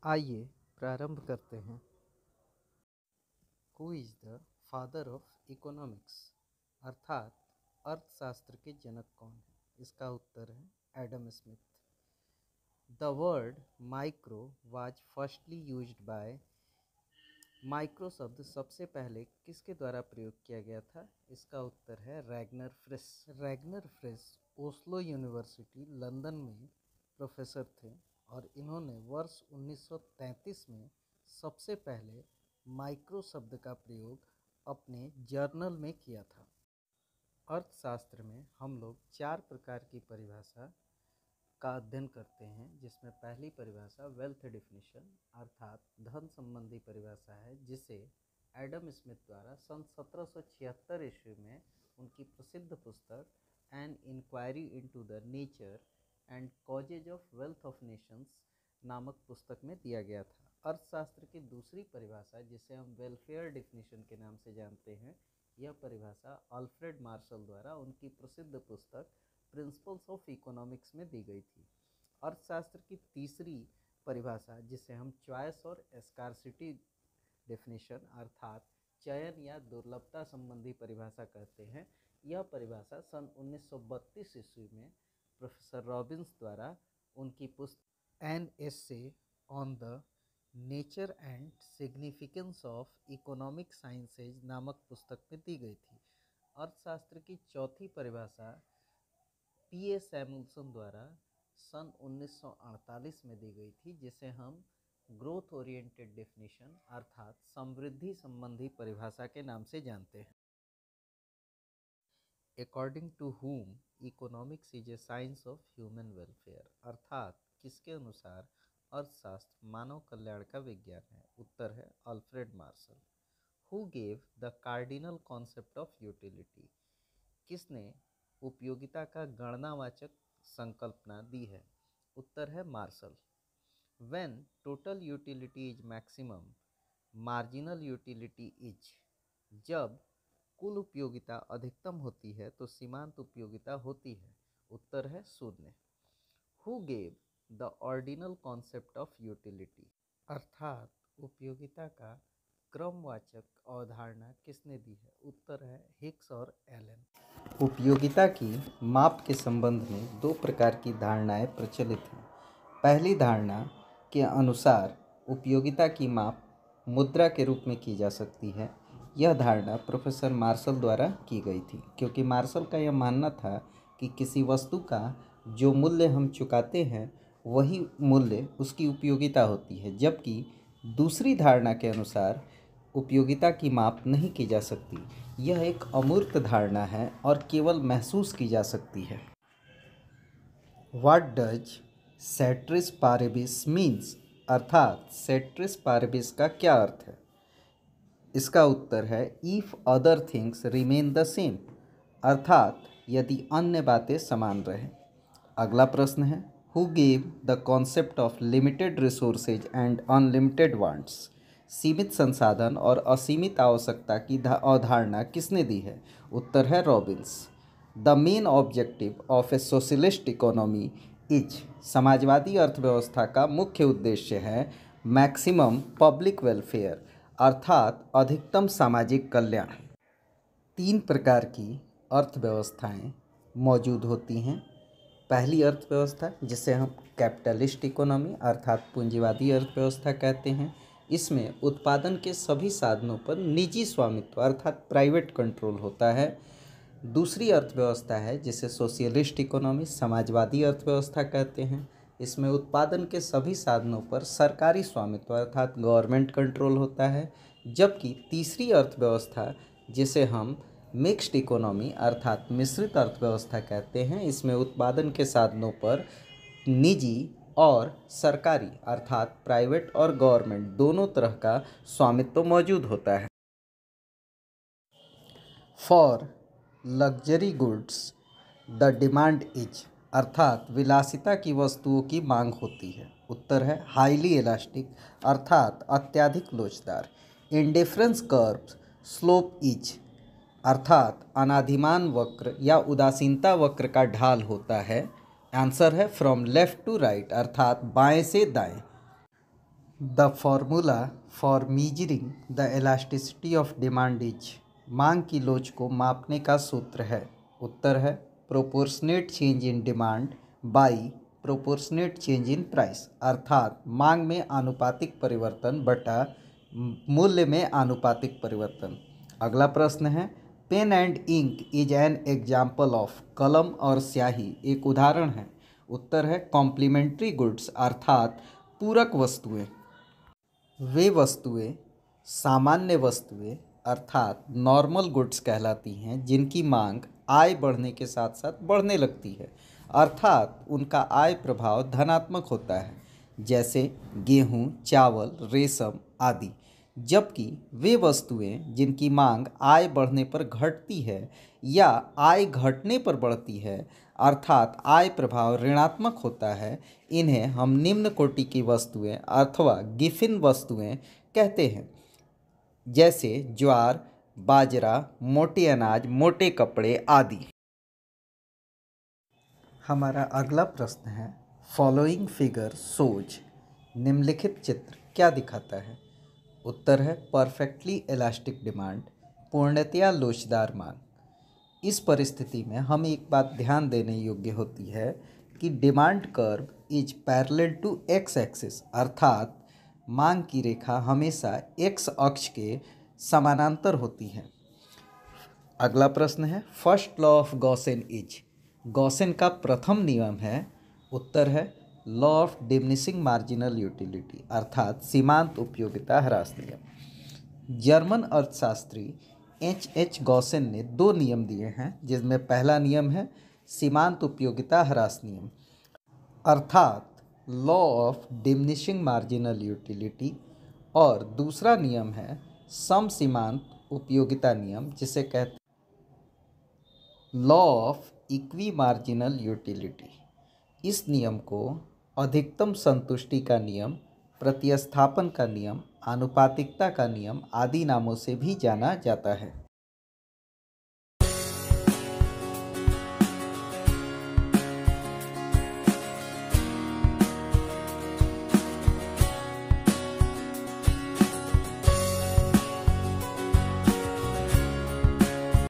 आइए प्रारंभ करते हैं। Who is the father of economics, अर्थात अर्थशास्त्र के जनक कौन है? इसका उत्तर है Adam Smith. The word micro was firstly used by, micro शब्द सबसे पहले किसके द्वारा प्रयोग किया गया था? इसका उत्तर है Ragnar Frisch. Ragnar Frisch Oslo university London में प्रोफेसर थे और इन्होंने वर्ष 1933 में सबसे पहले माइक्रो शब्द का प्रयोग अपने जर्नल में किया था। अर्थशास्त्र में हम लोग 4 प्रकार की परिभाषा का अध्ययन करते हैं, जिसमें पहली परिभाषा वेल्थ डेफिनेशन अर्थात धन संबंधी परिभाषा है, जिसे एडम स्मिथ द्वारा सन 1776 ईस्वी में उनकी प्रसिद्ध पुस्तक an inquiry into the nature and causes of wealth of nations नामक पुस्तक में दिया गया था। अर्थशास्त्र की दूसरी परिभाषा, जिसे हम वेलफेयर डेफिनेशन के नाम से जानते हैं, यह परिभाषा अल्फ्रेड मार्शल द्वारा उनकी प्रसिद्ध पुस्तक प्रिंसिपल्स ऑफ इकोनॉमिक्स में दी गई थी। अर्थशास्त्र की तीसरी परिभाषा, जिसे हम चॉइस और स्कार्सिटी डेफिनेशन अर्थात चयन या दुर्लभता संबंधी परिभाषा कहते हैं, यह परिभाषा सन 1932 ईस्वी में प्रोफेसर रॉबिन्स द्वारा उनकी पुस्तक an essay on the nature and significance of economic sciences नामक पुस्तक में दी गई थी। अर्थशास्त्र की चौथी परिभाषा पी ए सैमुअल्सन द्वारा सन 1948 में दी गई थी, जिसे हम ग्रोथ ओरिएंटेड डेफिनेशन अर्थात समृद्धि संबंधी परिभाषा के नाम से जानते हैं। According to Hume economics is a science of human welfare, अर्थात किसके अनुसार अर्थशास्त्र मानव कल्याण का विज्ञान है? उत्तर है Alfred Marshall. Who gave the cardinal concept of utility, किसने उपयोगिता का गणनावाचक संकल्पना दी है? उत्तर है Marshall. When total utility is maximum, marginal utility is, जब कुल उपयोगिता अधिकतम होती है तो सीमांत उपयोगिता होती है। उत्तर है शून्य। Who gave the ordinal concept of utility, अर्थात उपयोगिता का क्रमवाचक अवधारणा किसने दी है? उत्तर है हिक्स और एलन। उपयोगिता की माप के संबंध में 2 प्रकार की धारणाएं प्रचलित हैं। पहली धारणा के अनुसार उपयोगिता की माप मुद्रा के रूप में की जा सकती है। यह धारणा प्रोफेसर मार्शल द्वारा की गई थी, क्योंकि मार्शल का यह मानना था कि किसी वस्तु का जो मूल्य हम चुकाते हैं वही मूल्य उसकी उपयोगिता होती है, जबकि दूसरी धारणा के अनुसार उपयोगिता की माप नहीं की जा सकती। यह एक अमूर्त धारणा है और केवल महसूस की जा सकती है। व्हाट डज सेट्रिस पारेबिस मीन्स, अर्थात सेट्रिस पारेबिस का क्या अर्थ है? इसका उत्तर है if other things remain the same, अर्थात यदि अन्य बातें समान रहें। अगला प्रश्न है who gave the concept of limited resources and unlimited wants, सीमित संसाधन और असीमित आवश्यकता की अवधारणा किसने दी है? उत्तर है Robins. The main objective of A socialist economy is, Samajwadi अर्थव्यवस्था का मुख्य उद्देश्य है मैक्सिमम पब्लिक वेलफेयर, अर्थात अधिकतम सामाजिक कल्याण। 3 प्रकार की अर्थव्यवस्थाएं मौजूद होती हैं। पहली अर्थव्यवस्था, जिसे हम कैपिटलिस्ट इकोनॉमी अर्थात पूंजीवादी अर्थव्यवस्था कहते हैं, इसमें उत्पादन के सभी साधनों पर निजी स्वामित्व अर्थात प्राइवेट कंट्रोल होता है। दूसरी अर्थव्यवस्था है जिसे सोशलिस्ट इकोनॉमी समाजवादी अर्थव्यवस्था कहते हैं। इसमें उत्पादन के सभी साधनों पर सरकारी स्वामित्व अर्थात गवर्नमेंट कंट्रोल होता है। जबकि तीसरी अर्थव्यवस्था, जिसे हम मिक्स्ड इकोनॉमी अर्थात मिश्रित अर्थव्यवस्था कहते हैं, इसमें उत्पादन के साधनों पर निजी और सरकारी अर्थात प्राइवेट और गवर्नमेंट दोनों तरह का स्वामित्व मौजूद होता है। For luxury goods the demand is, अर्थात विलासिता की वस्तुओं की मांग होती है। उत्तर है हाईली इलास्टिक, अर्थात अत्यधिक लोचदार। इंडिफरेंस कर्व स्लोप इज, अर्थात अनाधिमान वक्र या उदासीनता वक्र का ढाल होता है। आंसर है फ्रॉम लेफ्ट टू राइट, अर्थात बाएं से दाएं। The formula for measuring the elasticity of demand is, मांग की लोच को मापने का सूत्र है। उत्तर है proportionate change in demand by proportionate change in price, अर्थात मांग में आनुपातिक परिवर्तन बटा मूल्य में आनुपातिक परिवर्तन। अगला प्रश्न है, pen and ink is an example of, कलम और स्याही एक उदाहरण है। उत्तर है कॉम्प्लीमेंट्री गुड्स, अर्थात पूरक वस्तुएं। वे वस्तुएं सामान्य वस्तुएं अर्थात नॉर्मल गुड्स कहलाती हैं जिनकी मांग आय बढ़ने के साथ साथ बढ़ने लगती है, अर्थात उनका आय प्रभाव धनात्मक होता है, जैसे गेहूं, चावल, रेशम आदि। जबकि वे वस्तुएं जिनकी मांग आय बढ़ने पर घटती है या आय घटने पर बढ़ती है, अर्थात आय प्रभाव ऋणात्मक होता है, इन्हें हम निम्न कोटि की वस्तुएं अथवा गिफिन वस्तुएं कहते हैं, जैसे ज्वार, बाजरा, मोटे अनाज, मोटे कपड़े आदि। हमारा अगला प्रश्न है, फॉलोइंग फिगर शोज, निम्नलिखित चित्र क्या दिखाता है। उत्तर है परफेक्टली इलास्टिक डिमांड, पूर्णतया लोचदार मांग। इस परिस्थिति में हम एक बात ध्यान देने योग्य होती है कि demand curve is parallel to x axis, अर्थात मांग की रेखा हमेशा एक्स अक्ष के समानांतर होती है। अगला प्रश्न है, फर्स्ट लॉ ऑफ गॉसेन इज, गॉसेन का प्रथम नियम है। उत्तर है law of diminishing marginal utility, अर्थात सीमांत उपयोगिता ह्रास नियम। जर्मन अर्थशास्त्री एच गॉसेन ने दो नियम दिए हैं, जिसमें पहला नियम है सीमांत उपयोगिता ह्रास नियम, अर्थात law of diminishing marginal utility, और दूसरा नियम है सम सीमांत उपयोगिता नियम, जिसे कहते हैं law of equi marginal utility. इस नियम को अधिकतम संतुष्टि का नियम, प्रतिस्थापन का नियम, आनुपातिकता का नियम आदि नामों से भी जाना जाता है।